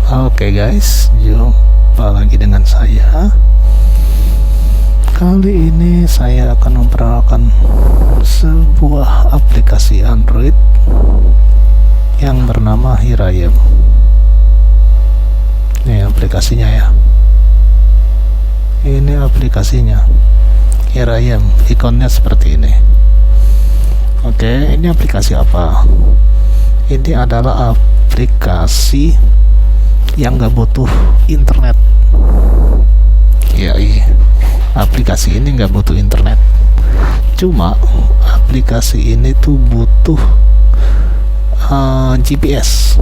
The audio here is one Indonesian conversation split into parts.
Oke guys, jumpa lagi dengan saya. Kali ini saya akan memperkenalkan sebuah aplikasi Android yang bernama Hirayem. Ini aplikasinya ya. Ini aplikasinya Hirayem, ikonnya seperti ini. Oke, ini aplikasi apa? Ini adalah aplikasi yang nggak butuh internet. Iya, aplikasi ini nggak butuh internet. Cuma aplikasi ini tuh butuh GPS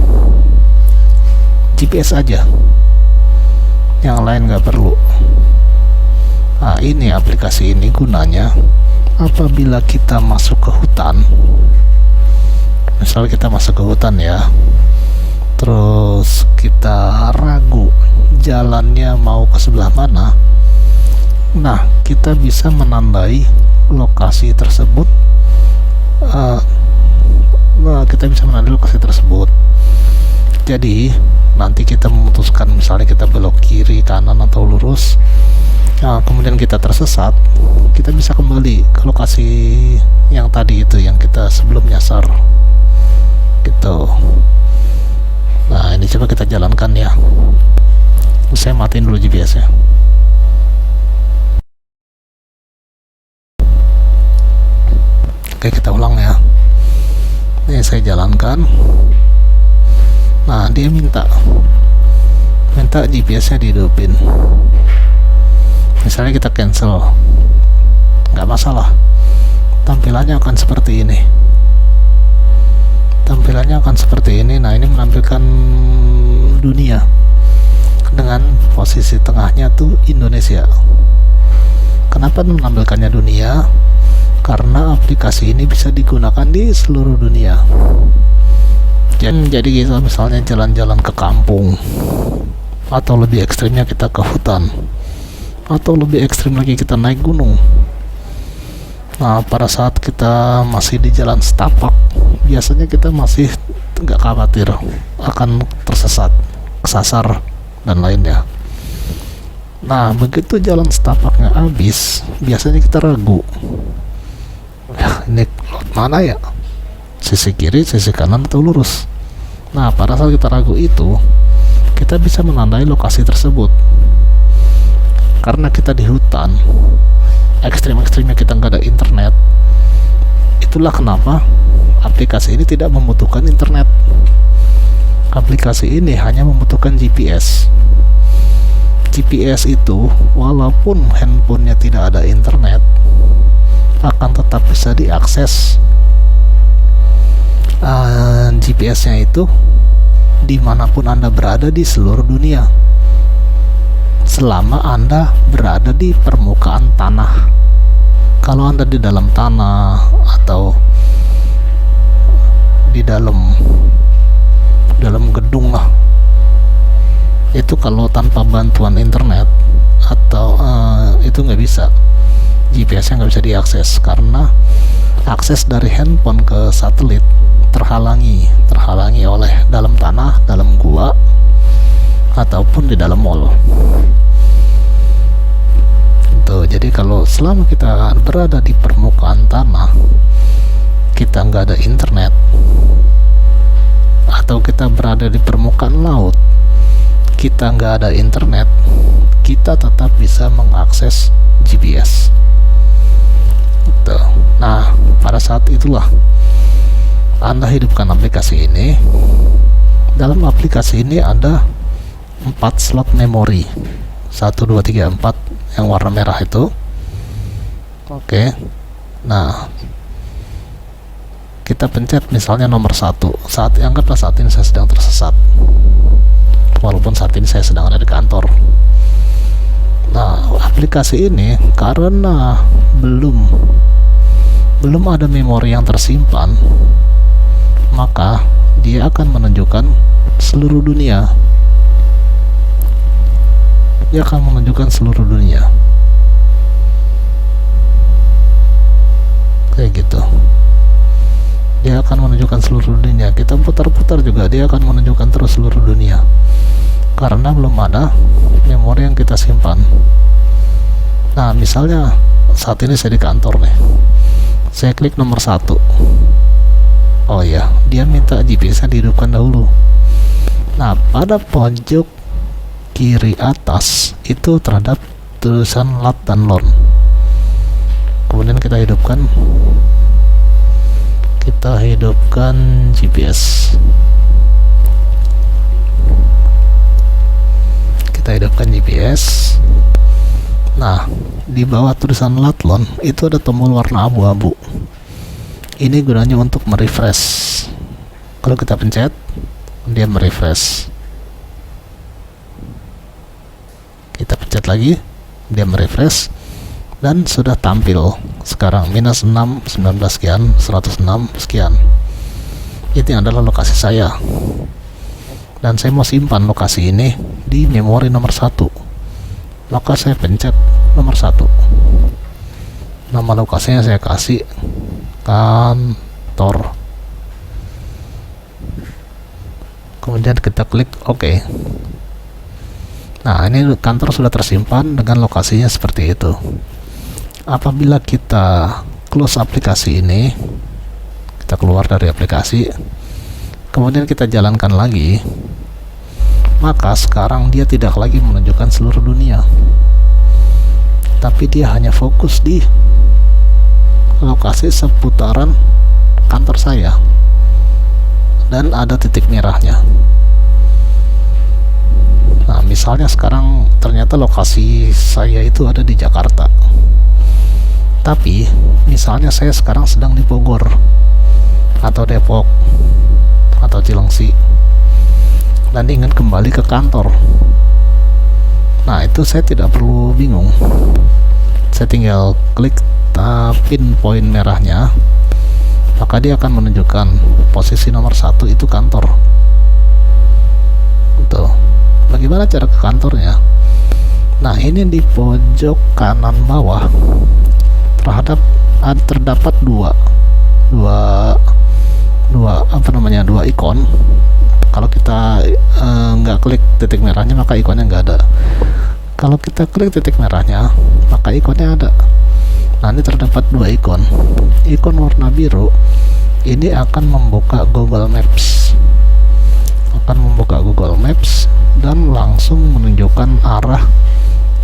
aja. Yang lain nggak perlu. Nah, ini aplikasi ini gunanya apabila kita masuk ke hutan. Misalnya kita masuk ke hutan ya, terus kita ragu jalannya mau ke sebelah mana. Nah, kita bisa menandai lokasi tersebut. Jadi nanti kita memutuskan, misalnya kita belok kiri, kanan, atau lurus. Nah, kemudian kita tersesat, kita bisa kembali ke lokasi yang tadi itu, yang kita sebelum nyasar gitu. Nah, ini coba kita jalankan ya. Saya matiin dulu GPS nya. Oke, kita ulang ya. Ini saya jalankan. Nah, dia minta GPS nya dihidupin. Misalnya kita cancel, nggak masalah. Tampilannya akan seperti ini. Nah, ini menampilkan dunia dengan posisi tengahnya tuh Indonesia. Kenapa menampilkannya dunia? Karena aplikasi ini bisa digunakan di seluruh dunia. Jadi kita misalnya jalan-jalan ke kampung, atau lebih ekstrimnya kita ke hutan, atau lebih ekstrim lagi kita naik gunung. Nah, pada saat kita masih di jalan setapak, biasanya kita masih nggak khawatir akan tersesat, kesasar, dan lainnya. Nah, begitu jalan setapaknya habis, biasanya kita ragu. Ya, ini lewat mana ya? Sisi kiri, sisi kanan, atau lurus? Nah, pada saat kita ragu itu, kita bisa menandai lokasi tersebut. Karena kita di hutan, ekstrim-ekstrimnya kita nggak ada internet. Itulah kenapa aplikasi ini tidak membutuhkan internet. Aplikasi ini hanya membutuhkan GPS. GPS itu walaupun handphonenya tidak ada internet, akan tetap bisa diakses. GPS-nya itu dimanapun Anda berada di seluruh dunia, selama Anda berada di permukaan tanah. Kalau Anda di dalam tanah atau di dalam gedung lah, itu kalau tanpa bantuan internet atau itu nggak bisa, GPS-nya nggak bisa diakses, karena akses dari handphone ke satelit terhalangi oleh dalam tanah, dalam gua, ataupun di dalam mall. Tuh, jadi kalau selama kita berada di permukaan tanah, kita nggak ada internet, atau kita berada di permukaan laut, kita nggak ada internet, kita tetap bisa mengakses GPS. Tuh. Nah, pada saat itulah Anda hidupkan aplikasi ini. Dalam aplikasi ini ada 4 slot memori, 1, 2, 3, 4 yang warna merah itu. Oke. Nah, kita pencet misalnya nomor 1. Anggaplah saat ini saya sedang tersesat, walaupun saat ini saya sedang ada di kantor. Nah, aplikasi ini karena belum ada memori yang tersimpan, maka dia akan menunjukkan seluruh dunia. Kayak gitu. Dia akan menunjukkan seluruh dunia. Kita putar-putar juga, dia akan menunjukkan terus seluruh dunia. belum ada memori yang kita simpan. Nah, misalnya saat ini saya di kantor nih, saya klik nomor 1. Oh ya, dia minta GPS-nya dihidupkan dahulu. Nah, pada pojok kiri atas itu terhadap tulisan LUT dan LON. Kemudian kita hidupkan GPS. Kita hidupkan GPS. Nah, di bawah tulisan LUT LON itu ada tombol warna abu-abu. Ini gunanya untuk merefresh. Kalau kita pencet, dia merefresh. Kita pencet lagi, dia merefresh, dan sudah tampil sekarang minus 6, 19 sekian, 106 sekian. Itu adalah lokasi saya, dan saya mau simpan lokasi ini di memori nomor 1. Maka saya pencet nomor 1. Nama lokasinya saya kasih kantor. Kemudian kita klik OK. Nah, ini kantor sudah tersimpan dengan lokasinya seperti itu. Apabila kita close aplikasi ini, kita keluar dari aplikasi, kemudian kita jalankan lagi, maka sekarang dia tidak lagi menunjukkan seluruh dunia, tapi dia hanya fokus di lokasi seputaran kantor saya, dan ada titik merahnya. Nah, misalnya sekarang ternyata lokasi saya itu ada di Jakarta, tapi misalnya saya sekarang sedang di Bogor atau Depok atau Cilengsi dan ingin kembali ke kantor. Nah, itu saya tidak perlu bingung, saya tinggal klik pinpoint merahnya, maka dia akan menunjukkan posisi nomor 1 itu kantor. Tuh, bagaimana cara ke kantornya? Nah, ini di pojok kanan bawah terdapat dua ikon. Kalau kita nggak klik titik merahnya, maka ikonnya nggak ada. Kalau kita klik titik merahnya, maka ikonnya ada. Nah, ini terdapat 2 ikon. Ikon warna biru ini akan membuka Google Maps, dan langsung menunjukkan arah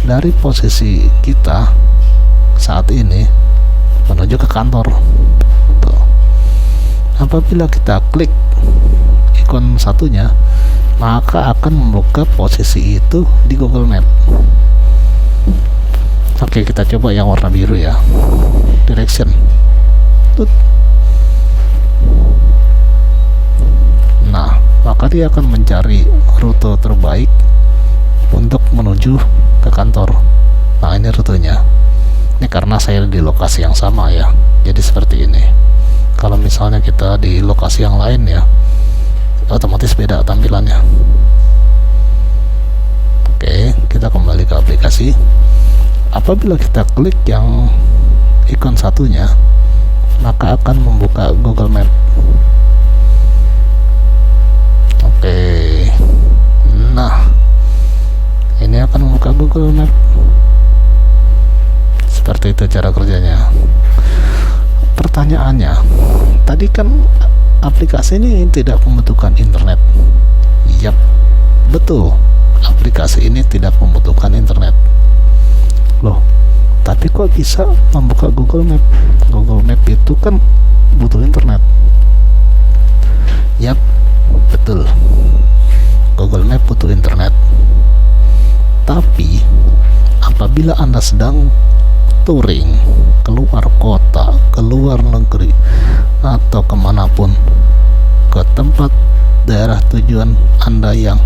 dari posisi kita saat ini menuju ke kantor. Tuh. Apabila kita klik ikon satunya, maka akan membuka posisi itu di Google Map. Oke, kita coba yang warna biru ya, direction. Nah, maka dia akan mencari rute terbaik untuk menuju ke kantor. Nah, ini rutenya. Ini karena saya di lokasi yang sama ya, jadi seperti ini. Kalau misalnya kita di lokasi yang lain ya, otomatis beda tampilannya. Oke, kita kembali ke aplikasi. Apabila kita klik yang ikon satunya, maka akan membuka Google Map. Oke, nah ini akan membuka Google Map. Seperti itu cara kerjanya. Pertanyaannya, tadi kan aplikasi ini tidak membutuhkan internet. Yap, betul, aplikasi ini tidak membutuhkan internet. Loh, tapi kok bisa membuka Google Map? Google Map itu kan butuh internet. Yap, betul, Google Map butuh internet. Tapi apabila Anda sedang touring keluar kota, keluar negeri, atau kemanapun, ke tempat daerah tujuan Anda yang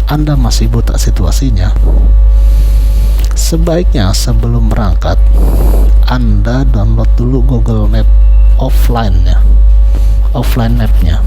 Anda masih buta situasinya, sebaiknya sebelum berangkat Anda download dulu Google Map offline mapnya.